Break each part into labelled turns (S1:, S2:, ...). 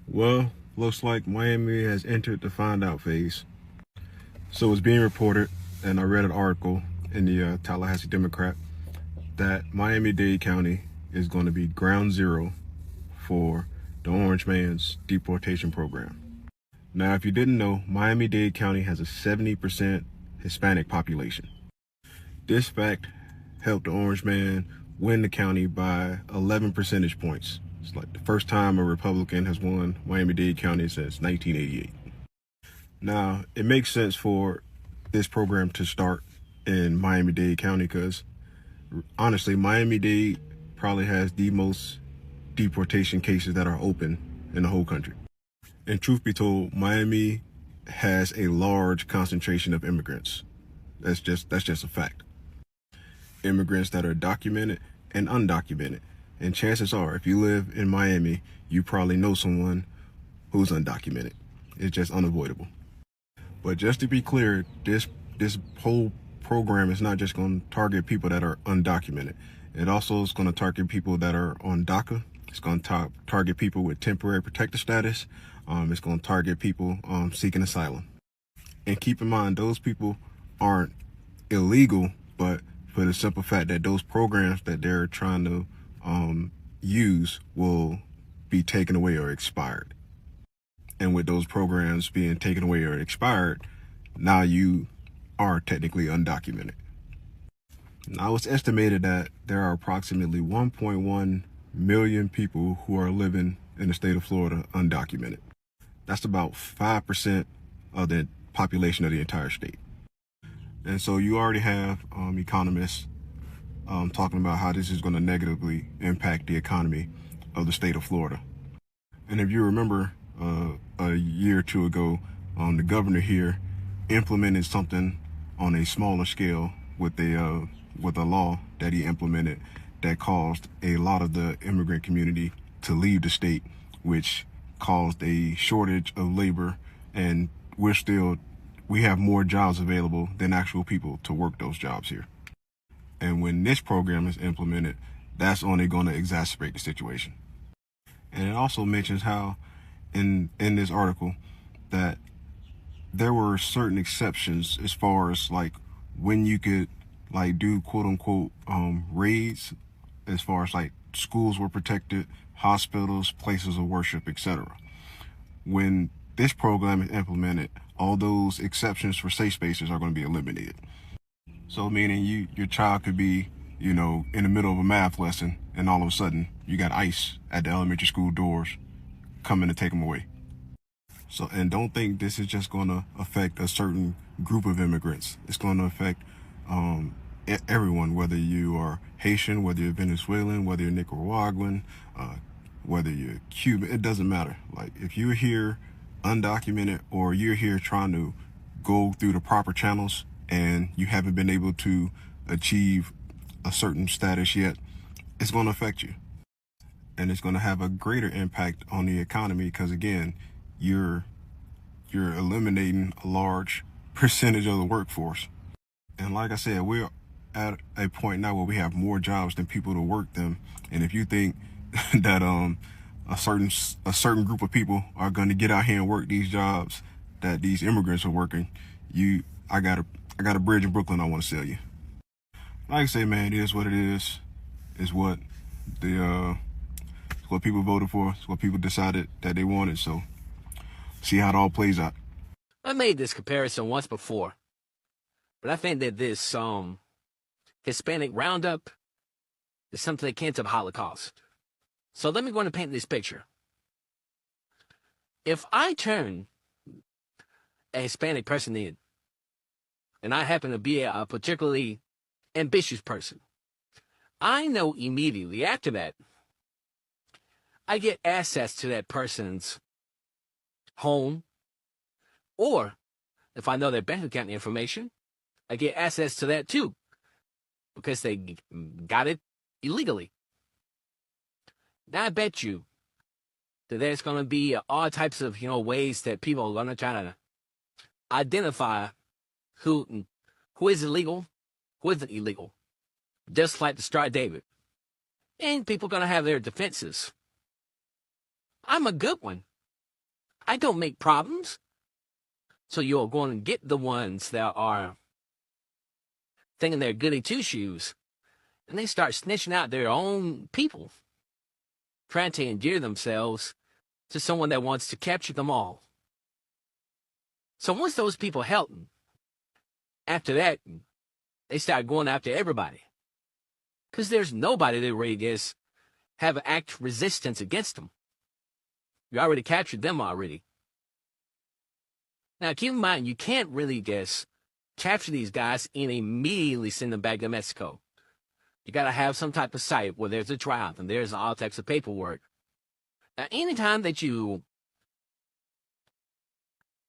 S1: Well, looks like Miami has entered the find out phase. So it's being reported, and I read an article in the Tallahassee Democrat that Miami-Dade County is going to be ground zero for the Orange Man's deportation program. Now, if you didn't know, Miami-Dade County has a 70% Hispanic population. This fact helped the Orange Man win the county by 11 percentage points. It's like the first time a Republican has won Miami-Dade County since 1988. Now, it makes sense for this program to start in Miami-Dade County because honestly, Miami-Dade probably has the most deportation cases that are open in the whole country. And truth be told, Miami has a large concentration of immigrants. That's just a fact. Immigrants that are documented and undocumented. And chances are, if you live in Miami, you probably know someone who's undocumented. It's just unavoidable. But just to be clear, this whole program is not just going to target people that are undocumented. It also is going to target people that are on DACA. It's going to target people with temporary protected status. It's going to target people seeking asylum. And keep in mind, those people aren't illegal, but for the simple fact that those programs that they're trying to use will be taken away or expired. And with those programs being taken away or expired, now you are technically undocumented. Now it's estimated that there are approximately 1.1 million people who are living in the state of Florida undocumented. That's about 5% of the population of the entire state. And so you already have economists talking about how this is going to negatively impact the economy of the state of Florida. And if you remember, a year or two ago, the governor here implemented something on a smaller scale with a law that he implemented that caused a lot of the immigrant community to leave the state, which caused a shortage of labor, and we have more jobs available than actual people to work those jobs here. And when this program is implemented, that's only going to exacerbate the situation. And it also mentions how in this article that there were certain exceptions as far as like when you could like do quote unquote raids, as far as like schools were protected, hospitals, places of worship, etc. When this program is implemented, all those exceptions for safe spaces are going to be eliminated. So meaning your child could be, in the middle of a math lesson, and all of a sudden you got ICE at the elementary school doors coming to take them away. So, and don't think this is just going to affect a certain group of immigrants. It's going to affect everyone, whether you are Haitian, whether you're Venezuelan, whether you're Nicaraguan, whether you're Cuban, it doesn't matter. Like if you're here undocumented or you're here trying to go through the proper channels and you haven't been able to achieve a certain status yet, it's going to affect you. And it's going to have a greater impact on the economy because, again, you're eliminating a large percentage of the workforce. And like I said, we're at a point now where we have more jobs than people to work them. And if you think that a certain group of people are going to get out here and work these jobs that these immigrants are working, I got a bridge in Brooklyn I want to sell you. Like I say, man, it is what it is. It's what it's what people voted for. It's what people decided that they wanted. So see how it all plays out.
S2: I made this comparison once before, but I think that this Hispanic roundup is something akin to the Holocaust. So let me go and paint this picture. If I turn a Hispanic person in, and I happen to be a particularly ambitious person, I know immediately after that, I get access to that person's home, or if I know their bank account information, I get access to that too, because they got it illegally. Now I bet you that there's going to be all types of ways that people are going to try to identify who is illegal, who isn't illegal, just like the Star David. And people are going to have their defenses. I'm a good one. I don't make problems. So you're going to get the ones that are thinking they're goody two-shoes, and they start snitching out their own people, trying to endear themselves to someone that wants to capture them all. So once those people help them, after that, they start going after everybody. Because there's nobody that really just have an act resistance against them. You already captured them already. Now, keep in mind, you can't really just capture these guys and immediately send them back to Mexico. You got to have some type of site where there's a trial and there's all types of paperwork. Now, anytime that you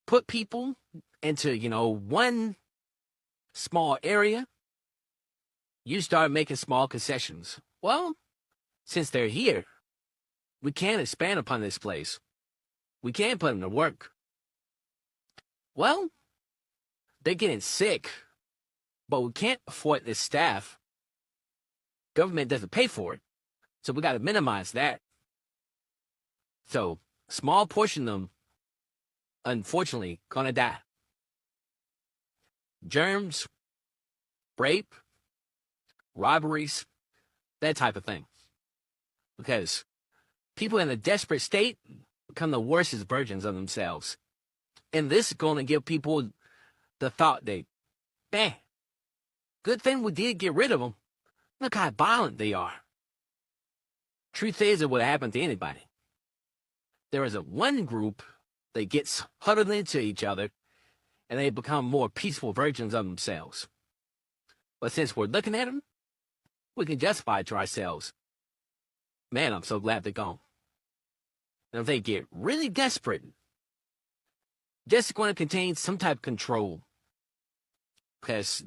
S2: put people into, one small area, you start making small concessions. Well, since they're here, we can't expand upon this place. We can't put them to work. Well, they're getting sick, but we can't afford this staff. Government doesn't pay for it, so we got to minimize that. So, small portion of them, unfortunately, gonna die. Germs, rape, robberies, that type of thing. Because people in a desperate state become the worstest versions of themselves. And this is going to give people the thought that, man, good thing we did get rid of them. Look how violent they are. Truth is, it would happen to anybody. There is a one group that gets huddled into each other, and they become more peaceful versions of themselves. But since we're looking at them, we can justify it to ourselves. Man, I'm so glad they're gone. And if they get really desperate, just going to contain some type of control. Because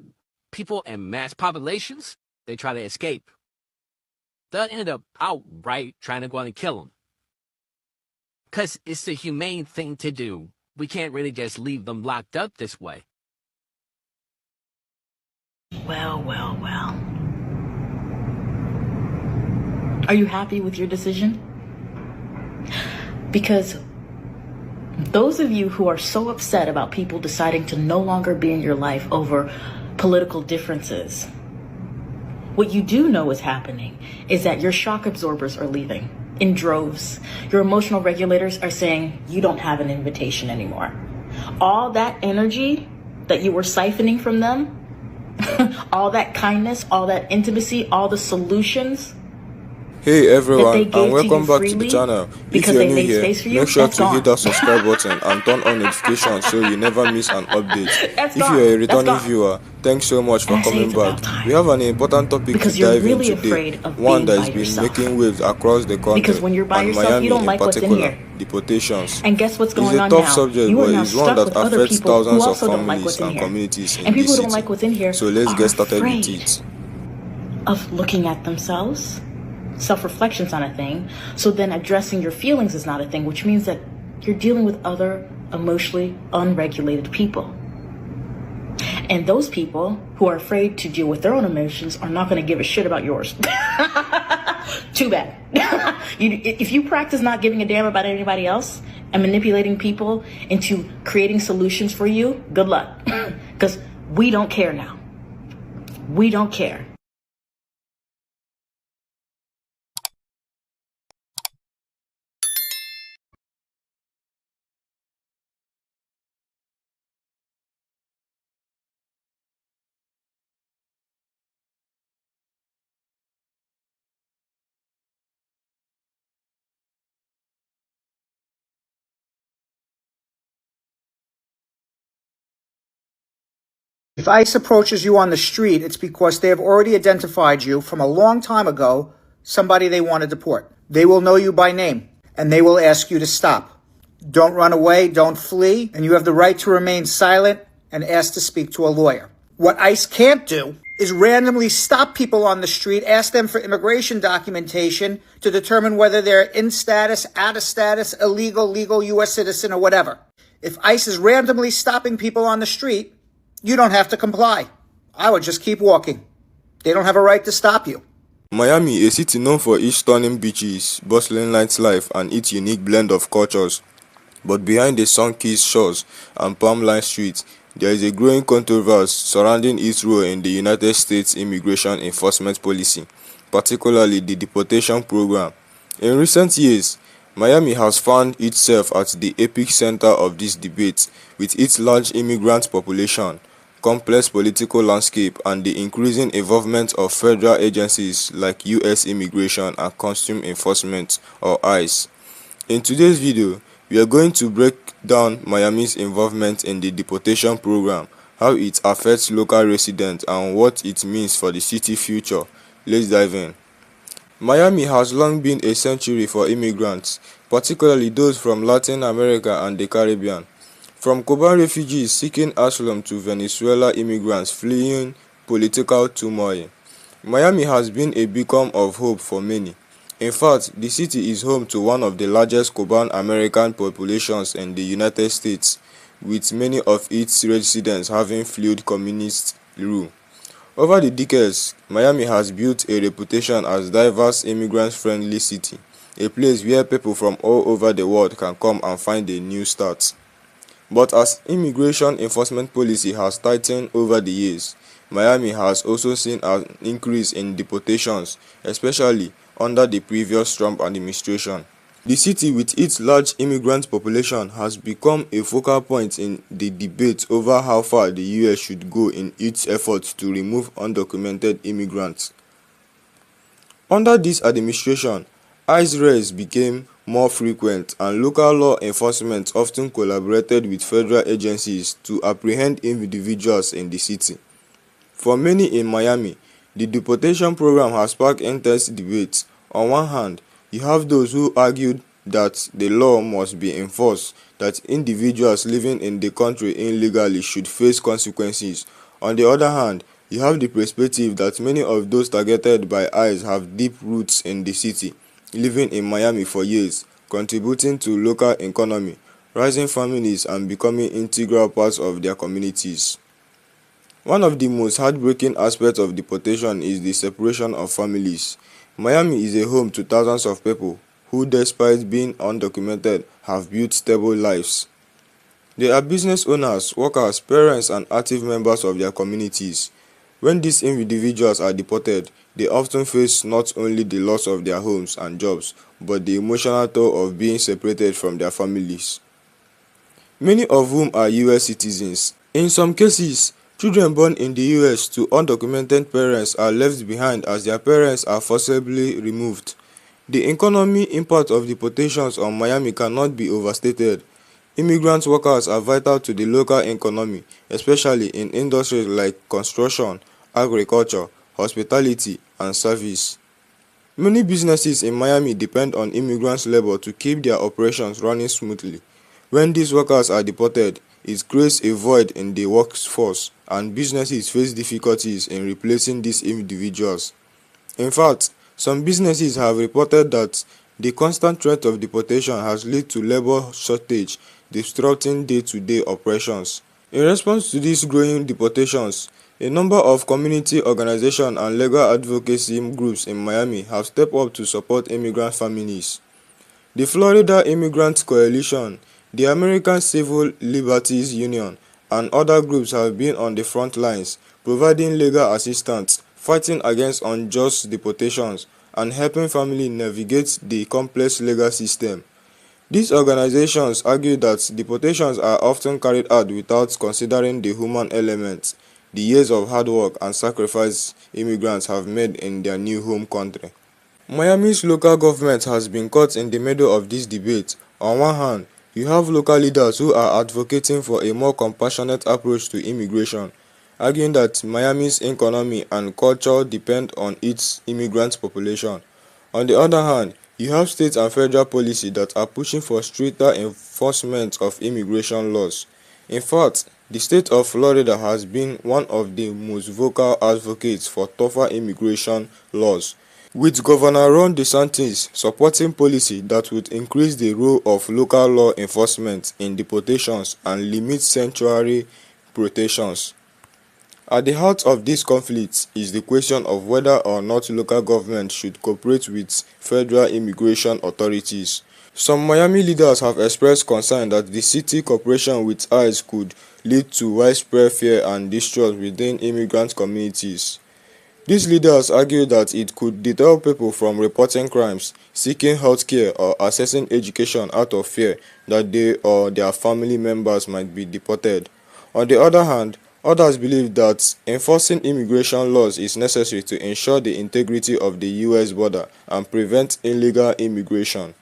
S2: people in mass populations, they try to escape. They'll end up outright trying to go and kill them. Because it's the humane thing to do. We can't really just leave them locked up this way.
S3: Well, well, well. Are you happy with your decision? Because those of you who are so upset about people deciding to no longer be in your life over political differences, what you do know is happening is that your shock absorbers are leaving in droves. Your emotional regulators are saying you don't have an invitation anymore. All that energy that you were siphoning from them, all that kindness, all that intimacy, all the solutions.
S4: Hey everyone, and welcome back to the channel. If you're new here, make sure to hit that subscribe button and turn on notifications so you never miss an update. If you're a returning viewer, thanks so much for coming back. We have an important topic to dive into today, one that has been making waves across the country and Miami in particular, deportations.
S3: And guess what's going on now?
S4: It's a tough subject, but it's one that affects thousands of families and communities in this city. So let's get started with it.
S3: Of looking at themselves. Self-reflection's not a thing. So then addressing your feelings is not a thing, which means that you're dealing with other emotionally unregulated people. And those people who are afraid to deal with their own emotions are not going to give a shit about yours. Too bad. If you practice not giving a damn about anybody else and manipulating people into creating solutions for you, good luck. Because we don't care now. We don't care.
S5: If ICE approaches you on the street, it's because they have already identified you from a long time ago, somebody they want to deport. They will know you by name, and they will ask you to stop. Don't run away, don't flee, and you have the right to remain silent and ask to speak to a lawyer. What ICE can't do is randomly stop people on the street, ask them for immigration documentation to determine whether they're in status, out of status, illegal, legal, U.S. citizen, or whatever. If ICE is randomly stopping people on the street, you don't have to comply. I would just keep walking. They don't have a right to stop you.
S4: Miami, a city known for its stunning beaches, bustling nightlife, and its unique blend of cultures, But behind the sun-kissed shores and palm-lined streets, there is a growing controversy surrounding its role in the United States immigration enforcement policy, particularly the deportation program. In recent years, Miami has found itself at the epicenter of this debate, with its large immigrant population, complex political landscape, and the increasing involvement of federal agencies like U.S. Immigration and Customs Enforcement or ICE. In today's video, we are going to break down Miami's involvement in the deportation program, how it affects local residents, and what it means for the city's future. Let's dive in. Miami has long been a sanctuary for immigrants, particularly those from Latin America and the Caribbean. From Cuban refugees seeking asylum to Venezuelan immigrants fleeing political turmoil, Miami has been a beacon of hope for many. In fact, the city is home to one of the largest Cuban American populations in the United States, with many of its residents having fled communist rule. Over the decades, Miami has built a reputation as a diverse, immigrant-friendly city, a place where people from all over the world can come and find a new start. But as immigration enforcement policy has tightened over the years, Miami has also seen an increase in deportations, especially under the previous Trump administration. The city, with its large immigrant population, has become a focal point in the debate over how far the U.S. should go in its efforts to remove undocumented immigrants. Under this administration, ICE raids became more frequent, and local law enforcement often collaborated with federal agencies to apprehend individuals in the city. For many in Miami, the deportation program has sparked intense debates. On one hand, you have those who argued that the law must be enforced, that individuals living in the country illegally should face consequences. On the other hand, you have the perspective that many of those targeted by ICE have deep roots in the city, living in Miami for years, contributing to local economy, raising families, and becoming integral parts of their communities. One of the most heartbreaking aspects of deportation is the separation of families. Miami is a home to thousands of people who, despite being undocumented, have built stable lives. They are business owners, workers, parents, and active members of their communities. When these individuals are deported, they often face not only the loss of their homes and jobs, but the emotional toll of being separated from their families, many of whom are U.S. citizens. In some cases, children born in the U.S. to undocumented parents are left behind as their parents are forcibly removed. The economic impact of deportations on Miami cannot be overstated. Immigrant workers are vital to the local economy, especially in industries like construction, agriculture, hospitality, and service. Many businesses in Miami depend on immigrants' labor to keep their operations running smoothly. When these workers are deported, it creates a void in the workforce, and businesses face difficulties in replacing these individuals. In fact, some businesses have reported that the constant threat of deportation has led to labor shortage, disrupting day-to-day operations. In response to these growing deportations, a number of community organizations and legal advocacy groups in Miami have stepped up to support immigrant families. The Florida Immigrant Coalition, the American Civil Liberties Union, and other groups have been on the front lines, providing legal assistance, fighting against unjust deportations, and helping families navigate the complex legal system. These organizations argue that deportations are often carried out without considering the human element, the years of hard work and sacrifice immigrants have made in their new home country. Miami's local government has been caught in the middle of this debate. On one hand, you have local leaders who are advocating for a more compassionate approach to immigration, arguing that Miami's economy and culture depend on its immigrant population. On the other hand, you have state and federal policy that are pushing for stricter enforcement of immigration laws. In fact, the state of Florida has been one of the most vocal advocates for tougher immigration laws, with Governor Ron DeSantis supporting policy that would increase the role of local law enforcement in deportations and limit sanctuary protections. At the heart of this conflict is the question of whether or not local government should cooperate with federal immigration authorities. Some Miami leaders have expressed concern that the city cooperation with ICE could lead to widespread fear and distrust within immigrant communities. These leaders argue that it could deter people from reporting crimes, seeking healthcare, or accessing education out of fear that they or their family members might be deported. On the other hand, others believe that enforcing immigration laws is necessary to ensure the integrity of the U.S. border and prevent illegal immigration.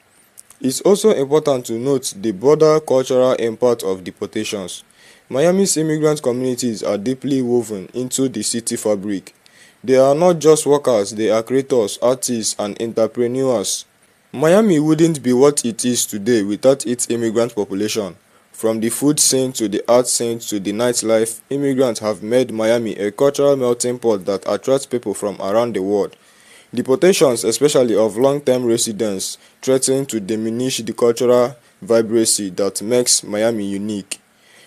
S4: It's also important to note the broader cultural impact of deportations. Miami's immigrant communities are deeply woven into the city fabric. They are not just workers, they are creators, artists, and entrepreneurs. Miami wouldn't be what it is today without its immigrant population. From the food scene to the art scene to the nightlife, immigrants have made Miami a cultural melting pot that attracts people from around the world. Deportations, especially of long-term residents, threaten to diminish the cultural vibrancy that makes Miami unique.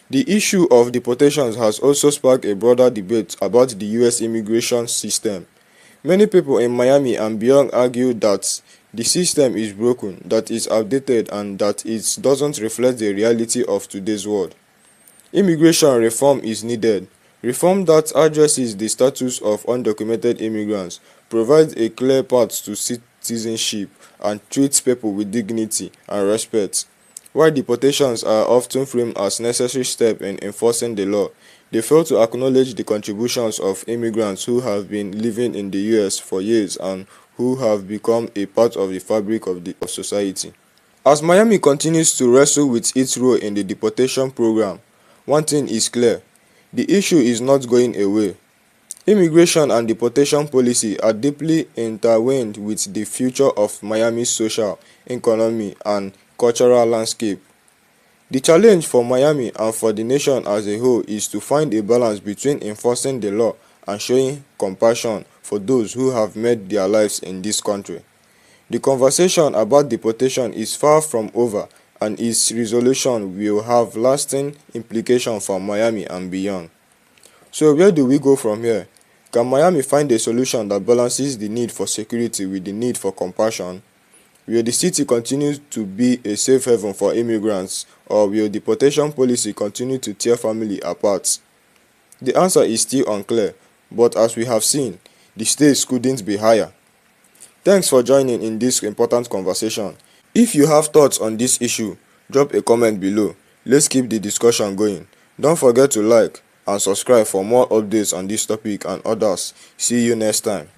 S4: The issue of deportations has also sparked a broader debate about the U.S. immigration system. Many people in Miami and beyond argue that the system is broken, that it's outdated, and that it doesn't reflect the reality of today's world. Immigration reform is needed. Reform that addresses the status of undocumented immigrants, provides a clear path to citizenship, and treats people with dignity and respect. While deportations are often framed as necessary steps in enforcing the law, they fail to acknowledge the contributions of immigrants who have been living in the U.S. for years and who have become a part of the fabric of society. As Miami continues to wrestle with its role in the deportation program, one thing is clear: the issue is not going away. Immigration and deportation policy are deeply intertwined with the future of Miami's social, economic, and cultural landscape. The challenge for Miami and for the nation as a whole is to find a balance between enforcing the law and showing compassion for those who have made their lives in this country. The conversation about deportation is far from over, and its resolution will have lasting implications for Miami and beyond. So where do we go from here? Can Miami find a solution that balances the need for security with the need for compassion? Will the city continue to be a safe haven for immigrants, or will deportation policy continue to tear families apart? The answer is still unclear, but as we have seen, the stakes couldn't be higher. Thanks for joining in this important conversation. If you have thoughts on this issue, drop a comment below. Let's keep the discussion going. Don't forget to like and subscribe for more updates on this topic and others. See you next time.